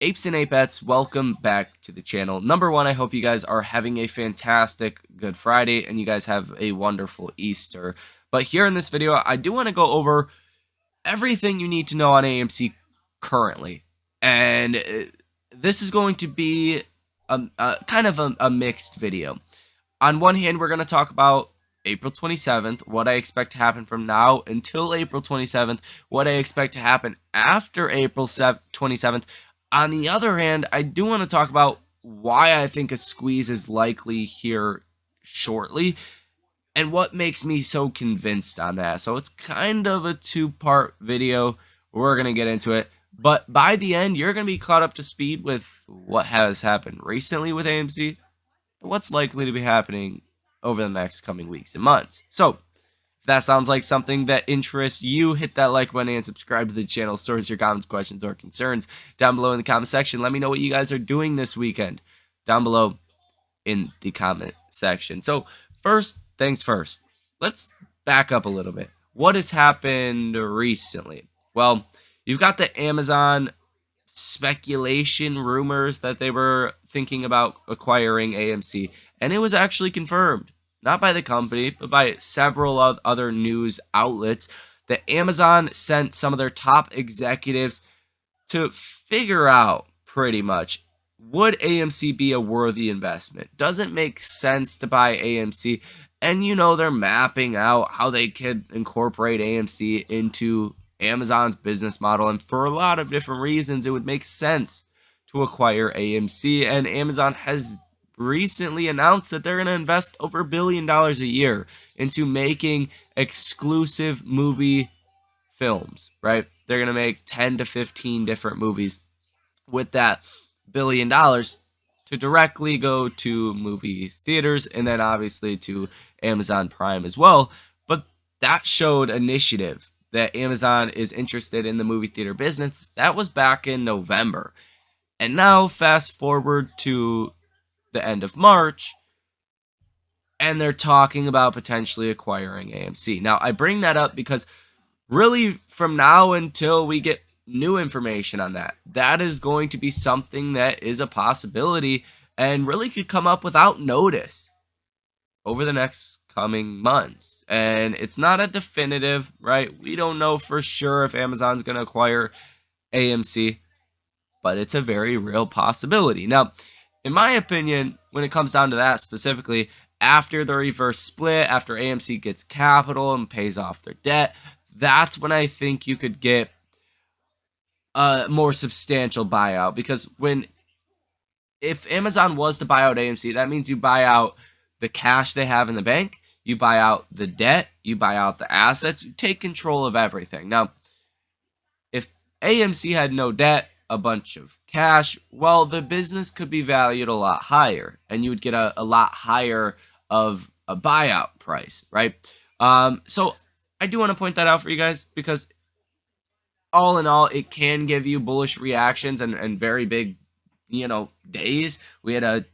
Apes and Apettes, welcome back to the channel. Number one, I hope you guys are having a fantastic Good Friday and you guys have a wonderful Easter. But here in this video, I do want to go over everything you need to know on AMC currently. And this is going to be kind of a mixed video. On one hand, we're going to talk about April 27th, what I expect to happen from now until April 27th, what I expect to happen after April 27th. On the other hand, I do want to talk about why I think a squeeze is likely here shortly and what makes me so convinced on that. So it's kind of a two-part video. We're going to get into it. But by the end, you're going to be caught up to speed with what has happened recently with AMC and what's likely to be happening over the next coming weeks and months. So if that sounds like something that interests you, hit that like button and subscribe to the channel. Source your comments, questions, or concerns down below in the comment section. Let me know what you guys are doing this weekend down below in the comment section. So first things first, let's back up a little bit. What has happened recently? Well, you've got the Amazon speculation rumors that they were thinking about acquiring AMC, and it was actually confirmed. Not by the company, but by several other news outlets, that Amazon sent some of their top executives to figure out pretty much, would AMC be a worthy investment? Does it make sense to buy AMC? And you know, they're mapping out how they could incorporate AMC into Amazon's business model. And for a lot of different reasons, it would make sense to acquire AMC. And Amazon has recently announced that they're going to invest over $1 billion a year into making exclusive movie films, right? They're going to make 10 to 15 different movies with that $1 billion to directly go to movie theaters and then obviously to Amazon Prime as well. But that showed initiative that Amazon is interested in the movie theater business. That was back in November. And now fast forward to the end of March, and they're talking about potentially acquiring AMC. Now, I bring that up because really from now until we get new information on that, that is going to be something that is a possibility and really could come up without notice over the next coming months. And it's not a definitive, right? We don't know for sure if Amazon's going to acquire AMC, but it's a very real possibility. Now, in my opinion, when it comes down to that specifically, after the reverse split, after AMC gets capital and pays off their debt, that's when I think you could get a more substantial buyout. Because if Amazon was to buy out AMC, that means you buy out the cash they have in the bank, you buy out the debt, you buy out the assets, you take control of everything. Now, if AMC had no debt, a bunch of cash, well, the business could be valued a lot higher and you would get a lot higher of a buyout price, right? So I do want to point that out for you guys because all in all, it can give you bullish reactions and very big, days. We had a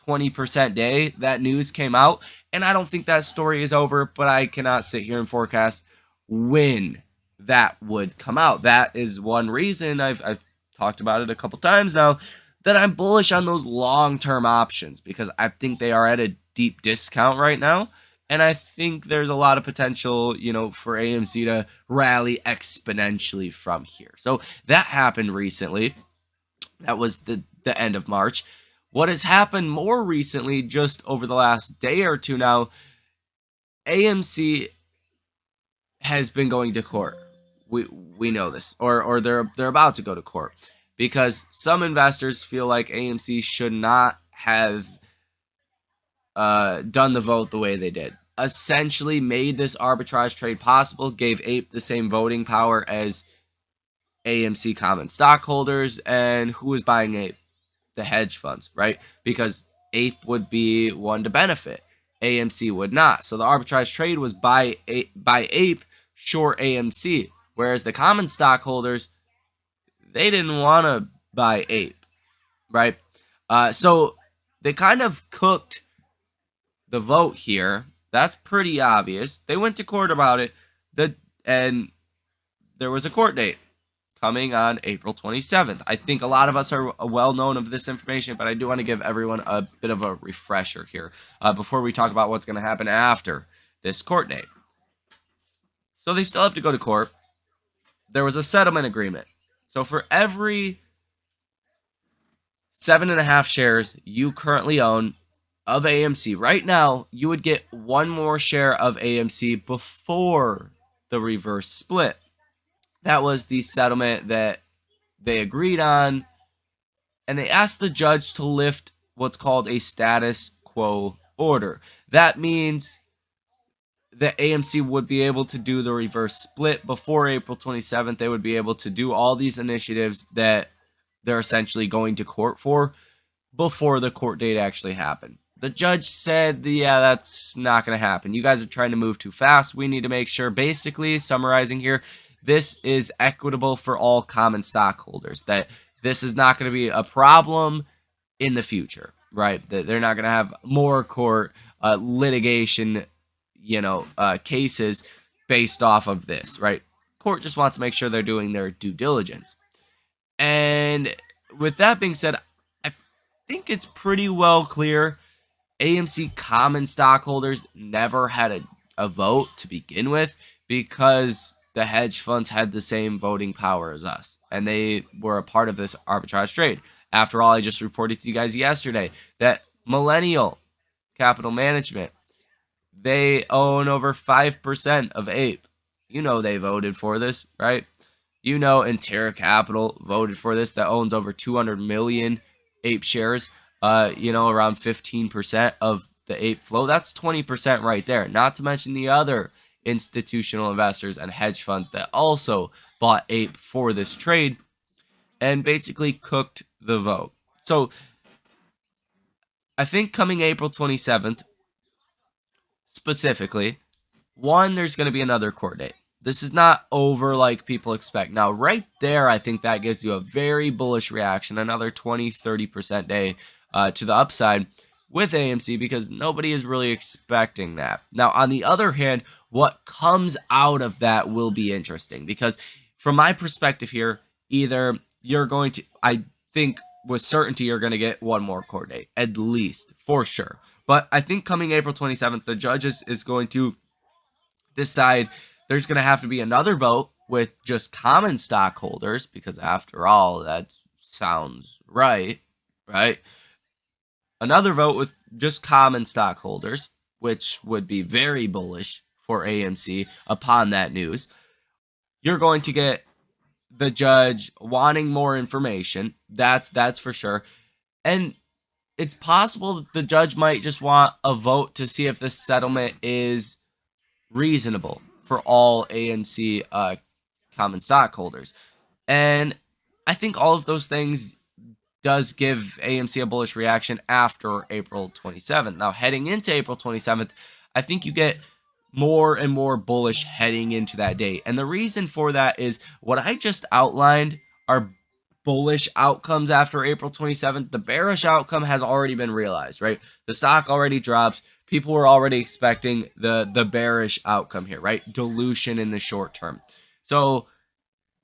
20% day that news came out, and I don't think that story is over, but I cannot sit here and forecast when that would come out. That is one reason I've talked about it a couple times now, that I'm bullish on those long-term options because I think they are at a deep discount right now. And I think there's a lot of potential, for AMC to rally exponentially from here. So that happened recently. That was the end of March. What has happened more recently, just over the last day or two now, AMC has been going to court. We know this, or they're about to go to court because some investors feel like AMC should not have done the vote the way they did. Essentially made this arbitrage trade possible, gave Ape the same voting power as AMC common stockholders, and who was buying Ape? The hedge funds, right? Because Ape would be one to benefit, AMC would not. So the arbitrage trade was by Ape short AMC. Whereas the common stockholders, they didn't want to buy Ape, right? So they kind of cooked the vote here. That's pretty obvious. They went to court about it, and there was a court date. coming on April 27th. I think a lot of us are well known of this information, but I do want to give everyone a bit of a refresher here before we talk about what's going to happen after this court date. So they still have to go to court. There was a settlement agreement. So for every 7.5 shares you currently own of AMC right now, you would get one more share of AMC before the reverse split. That was the settlement that they agreed on, and they asked the judge to lift what's called a status quo order. That means that AMC would be able to do the reverse split before April 27th. They would be able to do all these initiatives that they're essentially going to court for before the court date actually happened. The judge said, yeah, that's not going to happen. You guys are trying to move too fast. We need to make sure, basically, summarizing here, this is equitable for all common stockholders, that this is not going to be a problem in the future, right? That they're not going to have more court litigation, cases based off of this, right? Court just wants to make sure they're doing their due diligence. And with that being said, I think it's pretty well clear AMC common stockholders never had a vote to begin with, because the hedge funds had the same voting power as us, and they were a part of this arbitrage trade. After all, I just reported to you guys yesterday that Millennial Capital Management, they own over 5% of APE. You know they voted for this, right? You know Intera Capital voted for this, that owns over 200 million APE shares. Around 15% of the APE flow. That's 20% right there. Not to mention the other institutional investors and hedge funds that also bought APE for this trade and basically cooked the vote. So I think coming April 27th, specifically, one, there's going to be another court date. This is not over like people expect. Now, right there, I think that gives you a very bullish reaction, another 20-30% day to the upside with AMC, because nobody is really expecting that. Now, on the other hand, what comes out of that will be interesting, because from my perspective here, either you're going to, I think with certainty, you're going to get one more court date, at least, for sure. But I think coming April 27th, the judge is going to decide there's going to have to be another vote with just common stockholders, because after all, that sounds right? Another vote with just common stockholders, which would be very bullish for AMC upon that news. You're going to get the judge wanting more information. That's for sure. And it's possible that the judge might just want a vote to see if this settlement is reasonable for all AMC common stockholders. And I think all of those things does give AMC a bullish reaction after April 27th. Now, heading into April 27th, I think you get more and more bullish heading into that date. And the reason for that is what I just outlined are bullish outcomes after April 27th. The bearish outcome has already been realized, right? The stock already dropped. People were already expecting the bearish outcome here, right? Dilution in the short term. So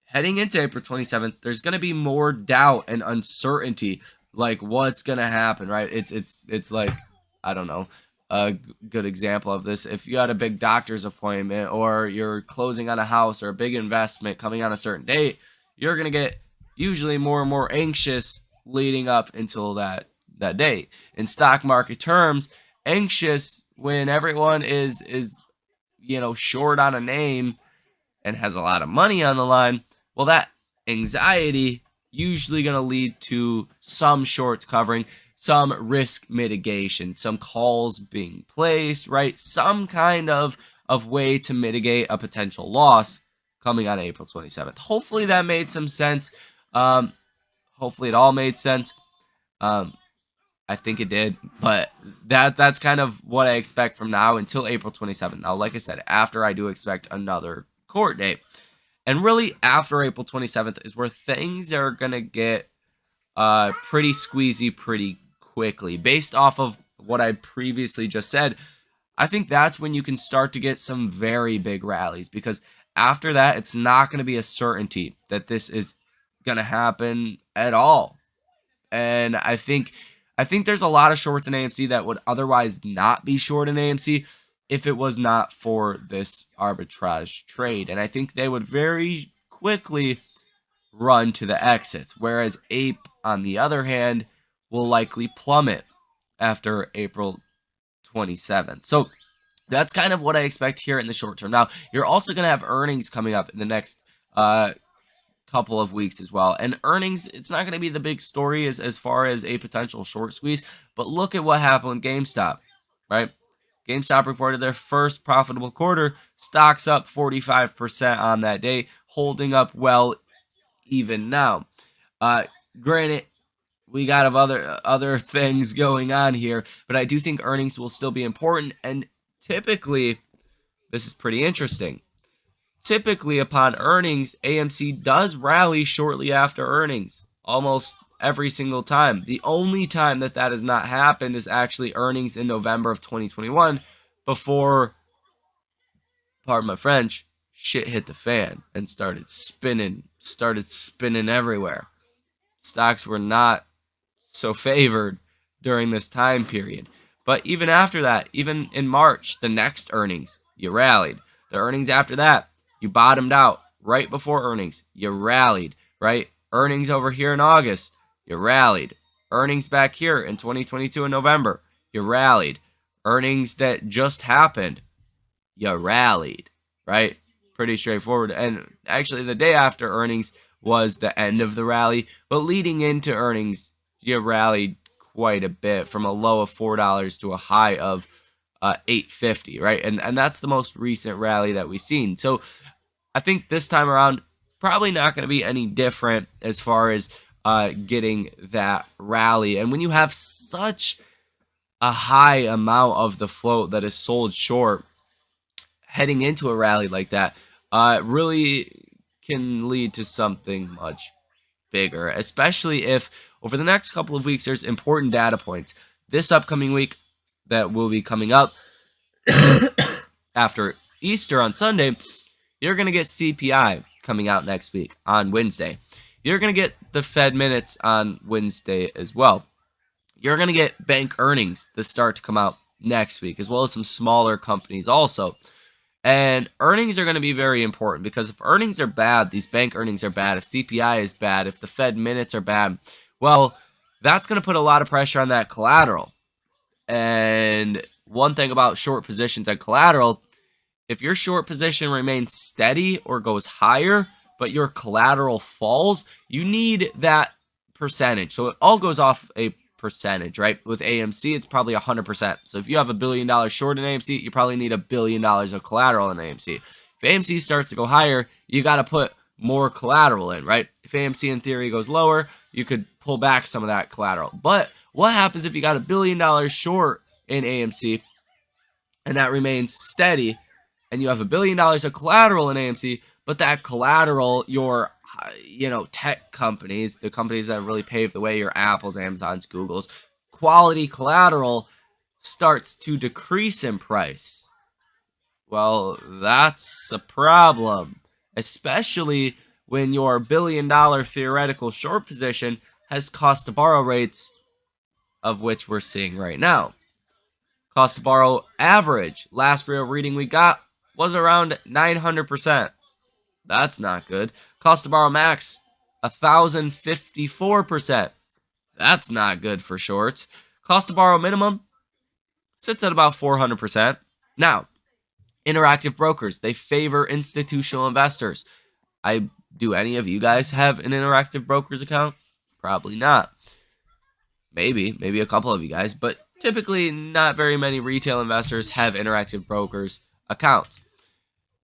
heading into April 27th, there's going to be more doubt and uncertainty, like what's going to happen, right? It's like, I don't know, a good example of this. If you had a big doctor's appointment, or you're closing on a house, or a big investment coming on a certain date, you're going to get usually more and more anxious leading up until that date. In stock market terms, anxious when everyone is short on a name and has a lot of money on the line. Well, that anxiety usually going to lead to some shorts covering, some risk mitigation, some calls being placed, right? Some kind of way to mitigate a potential loss coming on April 27th. Hopefully that made some sense. Hopefully it all made sense. I think it did, but that's kind of what I expect from now until April 27th. Now, like I said, after I do expect another court date. And really, after April 27th is where things are going to get pretty squeezy pretty quickly. Based off of what I previously just said, I think that's when you can start to get some very big rallies. Because After that, it's not going to be a certainty that this is going to happen at all. And I think there's a lot of shorts in AMC that would otherwise not be short in AMC if it was not for this arbitrage trade. And I think they would very quickly run to the exits, whereas Ape, on the other hand, will likely plummet after April 27th. So that's kind of what I expect here in the short term. Now, you're also going to have earnings coming up in the next couple of weeks as well. And earnings, it's not going to be the big story as far as a potential short squeeze, but look at what happened with GameStop, right? GameStop reported their first profitable quarter, stocks up 45% on that day, holding up well even now. Granted, we got other things going on here, but I do think earnings will still be important, and typically, this is pretty interesting. Typically, upon earnings, AMC does rally shortly after earnings, almost every single time. The only time that has not happened is actually earnings in November of 2021, before, pardon my French, shit hit the fan and started spinning everywhere. Stocks were not so favored during this time period. But even after that, even in March, the next earnings, you rallied. The earnings after that, you bottomed out. Right before earnings, you rallied, right? Earnings over here in August, you rallied. Earnings back here in 2022 in November, you rallied. Earnings that just happened, you rallied, right? Pretty straightforward. And actually, the day after earnings was the end of the rally. But leading into earnings, you rallied quite a bit, from a low of $4 to a high of $8.50, right? And that's the most recent rally that we've seen. So I think this time around, probably not going to be any different as far as getting that rally. And when you have such a high amount of the float that is sold short heading into a rally like that, really can lead to something much bigger, especially if over the next couple of weeks there's important data points. This upcoming week that will be coming up after Easter on Sunday, you're going to get CPI coming out next week on Wednesday. You're going to get the Fed minutes on Wednesday as well. You're going to get bank earnings that start to come out next week, as well as some smaller companies also. And earnings are going to be very important, because if earnings are bad, these bank earnings are bad, if CPI is bad, if the Fed minutes are bad, well, that's going to put a lot of pressure on that collateral. And one thing about short positions and collateral, if your short position remains steady or goes higher, but your collateral falls, you need that percentage. So it all goes off a percentage, right? With AMC, it's probably 100%. So if you have $1 billion short in AMC, you probably need $1 billion of collateral in AMC. If AMC starts to go higher, you got to put more collateral in, right? If AMC in theory goes lower, you could pull back some of that collateral. But what happens if you got $1 billion short in AMC and that remains steady, and you have $1 billion of collateral in AMC, but that collateral, your tech companies, the companies that really paved the way, your Apples, Amazons, Googles, quality collateral starts to decrease in price? Well, that's a problem, especially when your $1 billion theoretical short position has cost to borrow rates of which we're seeing right now. Cost to borrow average, last real reading we got, was around 900%. That's not good. Cost to borrow max, 1,054%. That's not good for shorts. Cost to borrow minimum sits at about 400%. Now, interactive brokers, they favor institutional investors. Do any of you guys have an interactive brokers account? Probably not. Maybe a couple of you guys, but typically not very many retail investors have interactive brokers accounts.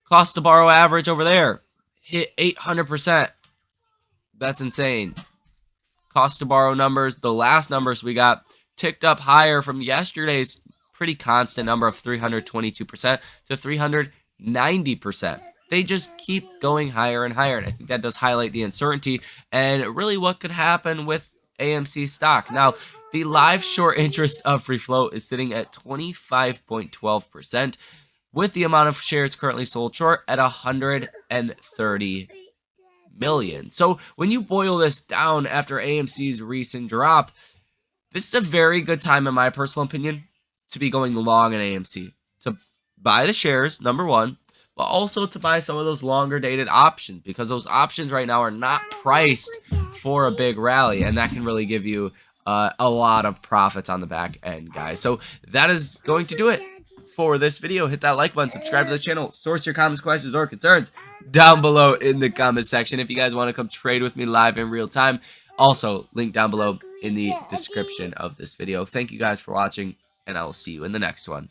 Cost to borrow average over there hit 800%. That's insane. Cost to borrow numbers, the last numbers we got, ticked up higher from yesterday's pretty constant number of 322% to 390%. They just keep going higher and higher, and I think that does highlight the uncertainty and really what could happen with AMC stock. Now, the live short interest of free float is sitting at 25.12%. with the amount of shares currently sold short at 130 million. So when you boil this down after AMC's recent drop, this is a very good time, in my personal opinion, to be going long in AMC. To buy the shares, number one, but also to buy some of those longer dated options, because those options right now are not priced for a big rally, and that can really give you a lot of profits on the back end, guys. So that is going to do it for this video. Hit that like button, subscribe to the channel, source your comments, questions, or concerns down below in the comment section. If you guys want to come trade with me live in real time, also link down below in the description of this video. Thank you guys for watching, and I will see you in the next one.